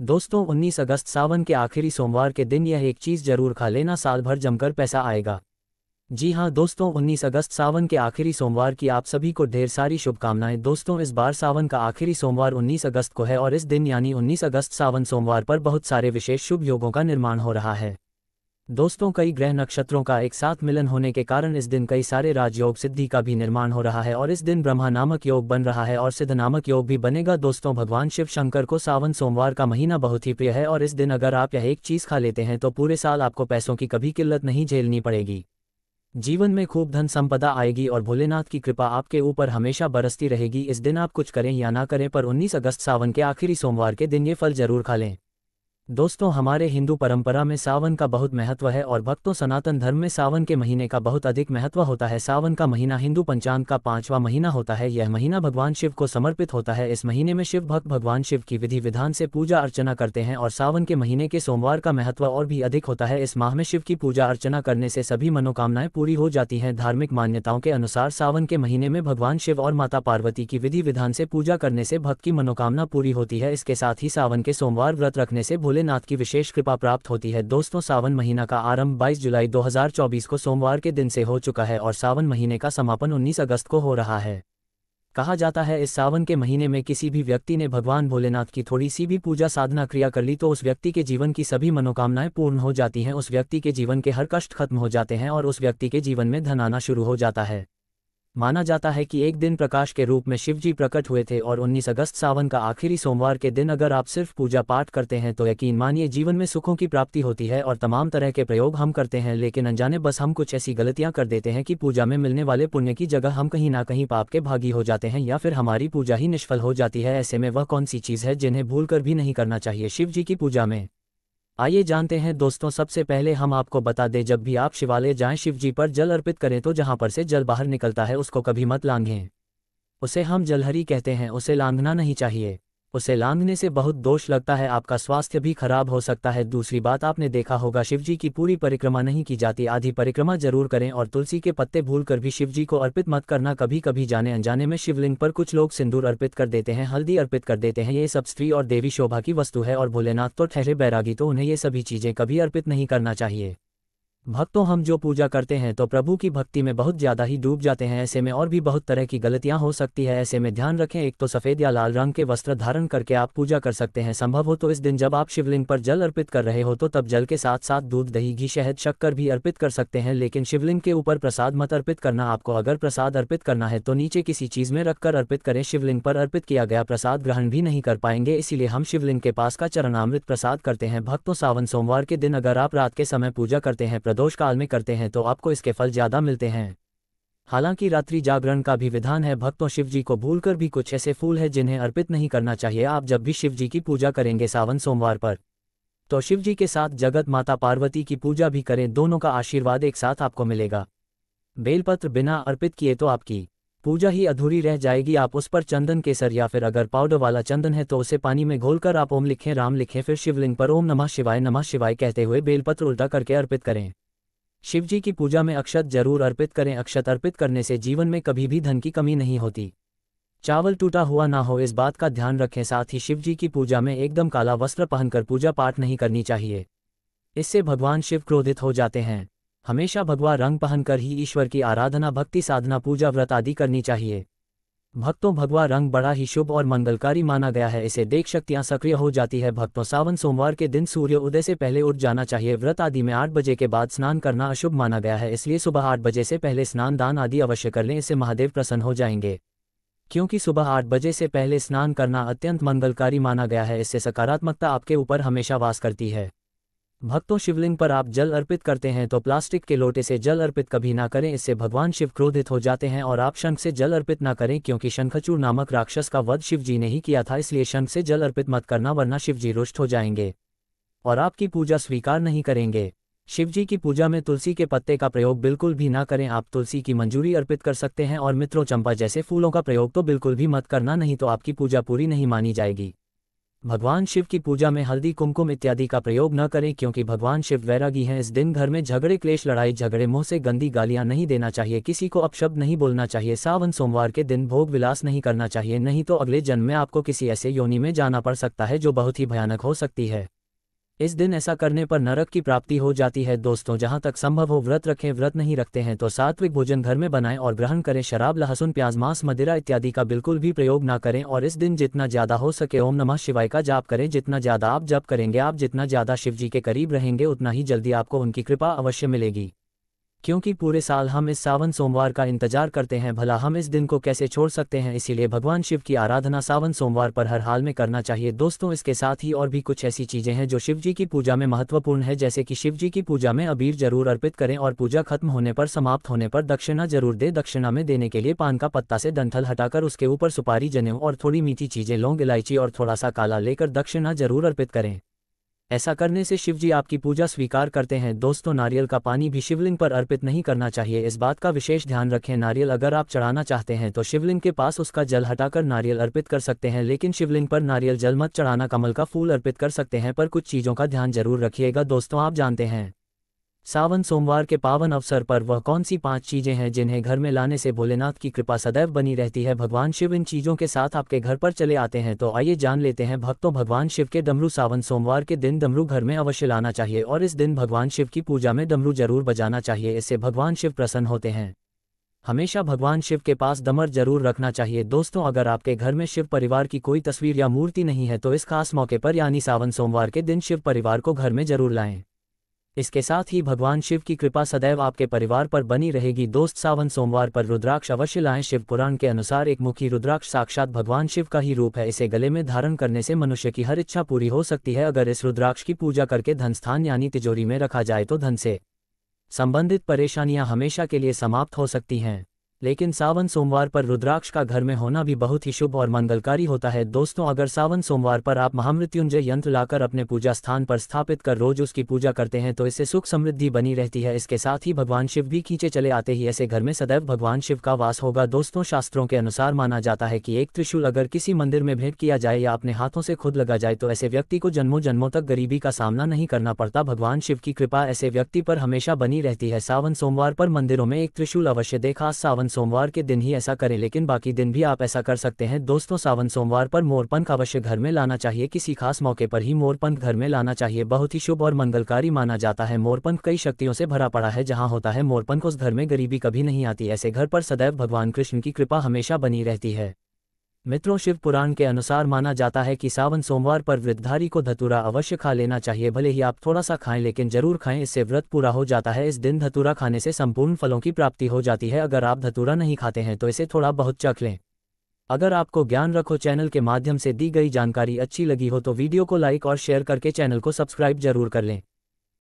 दोस्तों 19 अगस्त सावन के आखिरी सोमवार के दिन यह एक चीज़ जरूर खा लेना, साल भर जमकर पैसा आएगा। जी हाँ दोस्तों, 19 अगस्त सावन के आखिरी सोमवार की आप सभी को ढेर सारी शुभकामनाएं। दोस्तों इस बार सावन का आखिरी सोमवार 19 अगस्त को है और इस दिन यानी 19 अगस्त सावन सोमवार पर बहुत सारे विशेष शुभ योगों का निर्माण हो रहा है। दोस्तों कई ग्रह नक्षत्रों का एक साथ मिलन होने के कारण इस दिन कई सारे राजयोग सिद्धि का भी निर्माण हो रहा है और इस दिन ब्रह्मा नामक योग बन रहा है और सिद्ध नामक योग भी बनेगा। दोस्तों भगवान शिव शंकर को सावन सोमवार का महीना बहुत ही प्रिय है और इस दिन अगर आप यह एक चीज़ खा लेते हैं तो पूरे साल आपको पैसों की कभी किल्लत नहीं झेलनी पड़ेगी। जीवन में खूब धन संपदा आएगी और भोलेनाथ की कृपा आपके ऊपर हमेशा बरसती रहेगी। इस दिन आप कुछ करें या ना करें पर 19 अगस्त सावन के आखिरी सोमवार के दिन ये फल जरूर खा लें। दोस्तों हमारे हिंदू परंपरा में सावन का बहुत महत्व है और भक्तों सनातन धर्म में सावन के महीने का बहुत अधिक महत्व होता है। सावन का महीना हिंदू पंचांग का 5वां महीना होता है। यह महीना भगवान शिव को समर्पित होता है। इस महीने में शिव भक्त भगवान शिव की विधि विधान से पूजा अर्चना करते हैं और सावन के महीने के सोमवार का महत्व और भी अधिक होता है। इस माह में शिव की पूजा अर्चना करने से सभी मनोकामनाएं पूरी हो जाती हैं। धार्मिक मान्यताओं के अनुसार सावन के महीने में भगवान शिव और माता पार्वती की विधि विधान से पूजा करने से भक्त की मनोकामना पूरी होती है। इसके साथ ही सावन के सोमवार व्रत रखने से भोलेनाथ की विशेष कृपा प्राप्त होती है। दोस्तों सावन महीना का आरंभ 22 जुलाई 2024 को सोमवार के दिन से हो चुका है और सावन महीने का समापन 19 अगस्त को हो रहा है। कहा जाता है इस सावन के महीने में किसी भी व्यक्ति ने भगवान भोलेनाथ की थोड़ी सी भी पूजा साधना क्रिया कर ली तो उस व्यक्ति के जीवन की सभी मनोकामनाएं पूर्ण हो जाती हैं, उस व्यक्ति के जीवन के हर कष्ट खत्म हो जाते हैं और उस व्यक्ति के जीवन में धन आना शुरू हो जाता है। माना जाता है कि एक दिन प्रकाश के रूप में शिव जी प्रकट हुए थे और 19 अगस्त सावन का आखिरी सोमवार के दिन अगर आप सिर्फ पूजा पाठ करते हैं तो यकीन मानिए जीवन में सुखों की प्राप्ति होती है। और तमाम तरह के प्रयोग हम करते हैं लेकिन अनजाने बस हम कुछ ऐसी गलतियां कर देते हैं कि पूजा में मिलने वाले पुण्य की जगह हम कहीं ना कहीं पाप के भागी हो जाते हैं या फिर हमारी पूजा ही निष्फल हो जाती है। ऐसे में वह कौन सी चीज़ है जिन्हें भूल कर भी नहीं करना चाहिए शिव जी की पूजा में? आइए जानते हैं दोस्तों। सबसे पहले हम आपको बता दें, जब भी आप शिवालय जाएं शिव जी पर जल अर्पित करें तो जहां पर से जल बाहर निकलता है उसको कभी मत लांघें। उसे हम जलहरी कहते हैं, उसे लांघना नहीं चाहिए। उसे लांघने से बहुत दोष लगता है, आपका स्वास्थ्य भी खराब हो सकता है। दूसरी बात आपने देखा होगा शिव जी की पूरी परिक्रमा नहीं की जाती, आधी परिक्रमा जरूर करें। और तुलसी के पत्ते भूलकर भी शिव जी को अर्पित मत करना। कभी कभी जाने अनजाने में शिवलिंग पर कुछ लोग सिंदूर अर्पित कर देते हैं, हल्दी अर्पित कर देते हैं। ये सब स्त्री और देवी शोभा की वस्तु है और भोलेनाथ तो ठहरे बैरागी, तो उन्हें ये सभी चीज़ें कभी अर्पित नहीं करना चाहिए। भक्तों हम जो पूजा करते हैं तो प्रभु की भक्ति में बहुत ज़्यादा ही डूब जाते हैं, ऐसे में और भी बहुत तरह की गलतियां हो सकती है। ऐसे में ध्यान रखें, एक तो सफ़ेद या लाल रंग के वस्त्र धारण करके आप पूजा कर सकते हैं। संभव हो तो इस दिन जब आप शिवलिंग पर जल अर्पित कर रहे हो तो तब जल के साथ साथ दूध दही घी शहद शक्कर भी अर्पित कर सकते हैं, लेकिन शिवलिंग के ऊपर प्रसाद मत अर्पित करना। आपको अगर प्रसाद अर्पित करना है तो नीचे किसी चीज़ में रखकर अर्पित करें। शिवलिंग पर अर्पित किया गया प्रसाद ग्रहण भी नहीं कर पाएंगे, इसीलिए हम शिवलिंग के पास का चरणामृत प्रसाद करते हैं। भक्तों सावन सोमवार के दिन अगर आप रात के समय पूजा करते हैं, प्रदोष काल में करते हैं तो आपको इसके फल ज्यादा मिलते हैं। हालांकि रात्रि जागरण का भी विधान है। भक्तों शिव जी को भूलकर भी कुछ ऐसे फूल हैं जिन्हें अर्पित नहीं करना चाहिए। आप जब भी शिव जी की पूजा करेंगे सावन सोमवार पर तो शिव जी के साथ जगत माता पार्वती की पूजा भी करें, दोनों का आशीर्वाद एक साथ आपको मिलेगा। बेलपत्र बिना अर्पित किए तो आपकी पूजा ही अधूरी रह जाएगी। आप उस पर चंदन केसर या फिर अगर पाउडर वाला चंदन है तो उसे पानी में घोलकर आप ओम लिखें, राम लिखें, फिर शिवलिंग पर ओम नमः शिवाय कहते हुए बेलपत्र उल्टा करके अर्पित करें। शिव जी की पूजा में अक्षत जरूर अर्पित करें। अक्षत अर्पित करने से जीवन में कभी भी धन की कमी नहीं होती। चावल टूटा हुआ ना हो, इस बात का ध्यान रखें। साथ ही शिव जी की पूजा में एकदम काला वस्त्र पहनकर पूजा पाठ नहीं करनी चाहिए, इससे भगवान शिव क्रोधित हो जाते हैं। हमेशा भगवा रंग पहनकर ही ईश्वर की आराधना भक्ति साधना पूजा व्रत आदि करनी चाहिए। भक्तों भगवा रंग बड़ा ही शुभ और मंगलकारी माना गया है, इसे देख शक्तियां सक्रिय हो जाती है। भक्तों सावन सोमवार के दिन सूर्य उदय से पहले उठ जाना चाहिए। व्रत आदि में 8 बजे के बाद स्नान करना अशुभ माना गया है, इसलिए सुबह 8 बजे से पहले स्नान दान आदि अवश्य कर लें, इससे महादेव प्रसन्न हो जाएंगे। क्योंकि सुबह 8 बजे से पहले स्नान करना अत्यंत मंगलकारी माना गया है, इससे सकारात्मकता आपके ऊपर हमेशा वास करती है। भक्तों शिवलिंग पर आप जल अर्पित करते हैं तो प्लास्टिक के लोटे से जल अर्पित कभी ना करें, इससे भगवान शिव क्रोधित हो जाते हैं। और आप शंख से जल अर्पित ना करें, क्योंकि शंखचूड़ नामक राक्षस का वध शिव जी ने ही किया था, इसलिए शंख से जल अर्पित मत करना, वरना शिव जी रुष्ट हो जाएंगे और आपकी पूजा स्वीकार नहीं करेंगे। शिव जी की पूजा में तुलसी के पत्ते का प्रयोग बिल्कुल भी ना करें। आप तुलसी की मंजूरी अर्पित कर सकते हैं और मित्रों चंपा जैसे फूलों का प्रयोग तो बिल्कुल भी मत करना, नहीं तो आपकी पूजा पूरी नहीं मानी जाएगी। भगवान शिव की पूजा में हल्दी कुमकुम इत्यादि का प्रयोग न करें, क्योंकि भगवान शिव वैरागी हैं। इस दिन घर में झगड़े क्लेश लड़ाई झगड़े मुंह से गंदी गालियां नहीं देना चाहिए, किसी को अपशब्द नहीं बोलना चाहिए। सावन सोमवार के दिन भोग विलास नहीं करना चाहिए, नहीं तो अगले जन्म में आपको किसी ऐसे योनि में जाना पड़ सकता है जो बहुत ही भयानक हो सकती है। इस दिन ऐसा करने पर नरक की प्राप्ति हो जाती है। दोस्तों, जहां तक संभव हो व्रत रखें, व्रत नहीं रखते हैं तो सात्विक भोजन घर में बनाएं और ग्रहण करें। शराब, लहसुन, प्याज, मांस, मदिरा इत्यादि का बिल्कुल भी प्रयोग ना करें और इस दिन जितना ज्यादा हो सके ओम नमः शिवाय का जाप करें। जितना ज्यादा आप जप करेंगे, आप जितना ज्यादा शिवजी के करीब रहेंगे, उतना ही जल्दी आपको उनकी कृपा अवश्य मिलेगी। क्योंकि पूरे साल हम इस सावन सोमवार का इंतजार करते हैं, भला हम इस दिन को कैसे छोड़ सकते हैं। इसीलिए भगवान शिव की आराधना सावन सोमवार पर हर हाल में करना चाहिए। दोस्तों, इसके साथ ही और भी कुछ ऐसी चीजें हैं जो शिवजी की पूजा में महत्वपूर्ण है, जैसे कि शिवजी की पूजा में अबीर जरूर अर्पित करें और पूजा खत्म होने पर, समाप्त होने पर दक्षिणा जरूर दे। दक्षिणा में देने के लिए पान का पत्ता से डंठल हटाकर उसके ऊपर सुपारी, जनेऊ और थोड़ी मीठी चीजें, लौंग, इलायची और थोड़ा सा काला लेकर दक्षिणा जरूर अर्पित करें। ऐसा करने से शिवजी आपकी पूजा स्वीकार करते हैं। दोस्तों, नारियल का पानी भी शिवलिंग पर अर्पित नहीं करना चाहिए, इस बात का विशेष ध्यान रखें। नारियल अगर आप चढ़ाना चाहते हैं तो शिवलिंग के पास उसका जल हटाकर नारियल अर्पित कर सकते हैं, लेकिन शिवलिंग पर नारियल जल मत चढ़ाना, कमल का फूल अर्पित कर सकते हैं, पर कुछ चीज़ों का ध्यान जरूर रखिएगा। दोस्तों, आप जानते हैं सावन सोमवार के पावन अवसर पर वह कौन सी 5 चीजें हैं जिन्हें घर में लाने से भोलेनाथ की कृपा सदैव बनी रहती है। भगवान शिव इन चीजों के साथ आपके घर पर चले आते हैं, तो आइए जान लेते हैं। भक्तों, भगवान शिव के डमरू सावन सोमवार के दिन डमरू घर में अवश्य लाना चाहिए और इस दिन भगवान शिव की पूजा में डमरू जरूर बजाना चाहिए, इससे भगवान शिव प्रसन्न होते हैं। हमेशा भगवान शिव के पास डमर जरूर रखना चाहिए। दोस्तों, अगर आपके घर में शिव परिवार की कोई तस्वीर या मूर्ति नहीं है तो इस खास मौके पर यानी सावन सोमवार के दिन शिव परिवार को घर में जरूर लाएं। इसके साथ ही भगवान शिव की कृपा सदैव आपके परिवार पर बनी रहेगी। दोस्त, सावन सोमवार पर रुद्राक्ष अवश्य लाएं। शिव पुराण के अनुसार एक मुखी रुद्राक्ष साक्षात भगवान शिव का ही रूप है, इसे गले में धारण करने से मनुष्य की हर इच्छा पूरी हो सकती है। अगर इस रुद्राक्ष की पूजा करके धन स्थान यानी तिजोरी में रखा जाए तो धन से संबंधित परेशानियां हमेशा के लिए समाप्त हो सकती हैं। लेकिन सावन सोमवार पर रुद्राक्ष का घर में होना भी बहुत ही शुभ और मंगलकारी होता है। दोस्तों, अगर सावन सोमवार पर आप महामृत्युंजय यंत्र लाकर अपने पूजा स्थान पर स्थापित कर रोज उसकी पूजा करते हैं तो इससे सुख समृद्धि बनी रहती है। इसके साथ ही भगवान शिव भी खींचे चले आते ही ऐसे घर में सदैव भगवान शिव का वास होगा। दोस्तों, शास्त्रों के अनुसार माना जाता है कि एक त्रिशूल अगर किसी मंदिर में भेंट किया जाए या अपने हाथों से खुद लगा जाए तो ऐसे व्यक्ति को जन्मों जन्मों तक गरीबी का सामना नहीं करना पड़ता। भगवान शिव की कृपा ऐसे व्यक्ति पर हमेशा बनी रहती है। सावन सोमवार पर मंदिरों में एक त्रिशूल अवश्य दे, खास सावन सोमवार के दिन ही ऐसा करें, लेकिन बाकी दिन भी आप ऐसा कर सकते हैं। दोस्तों, सावन सोमवार पर मोरपंख अवश्य घर में लाना चाहिए, किसी खास मौके पर ही मोरपंख घर में लाना चाहिए, बहुत ही शुभ और मंगलकारी माना जाता है। मोरपंख कई शक्तियों से भरा पड़ा है, जहां होता है मोरपंख उस घर में गरीबी कभी नहीं आती। ऐसे घर पर सदैव भगवान कृष्ण की कृपा हमेशा बनी रहती है। मित्रों, शिव पुराण के अनुसार माना जाता है कि सावन सोमवार पर व्रतधारी को धतूरा अवश्य खा लेना चाहिए, भले ही आप थोड़ा सा खाएं लेकिन जरूर खाएं, इससे व्रत पूरा हो जाता है। इस दिन धतूरा खाने से संपूर्ण फलों की प्राप्ति हो जाती है। अगर आप धतूरा नहीं खाते हैं तो इसे थोड़ा बहुत चख लें। अगर आपको ज्ञान रखो चैनल के माध्यम से दी गई जानकारी अच्छी लगी हो तो वीडियो को लाइक और शेयर करके चैनल को सब्सक्राइब जरूर कर लें।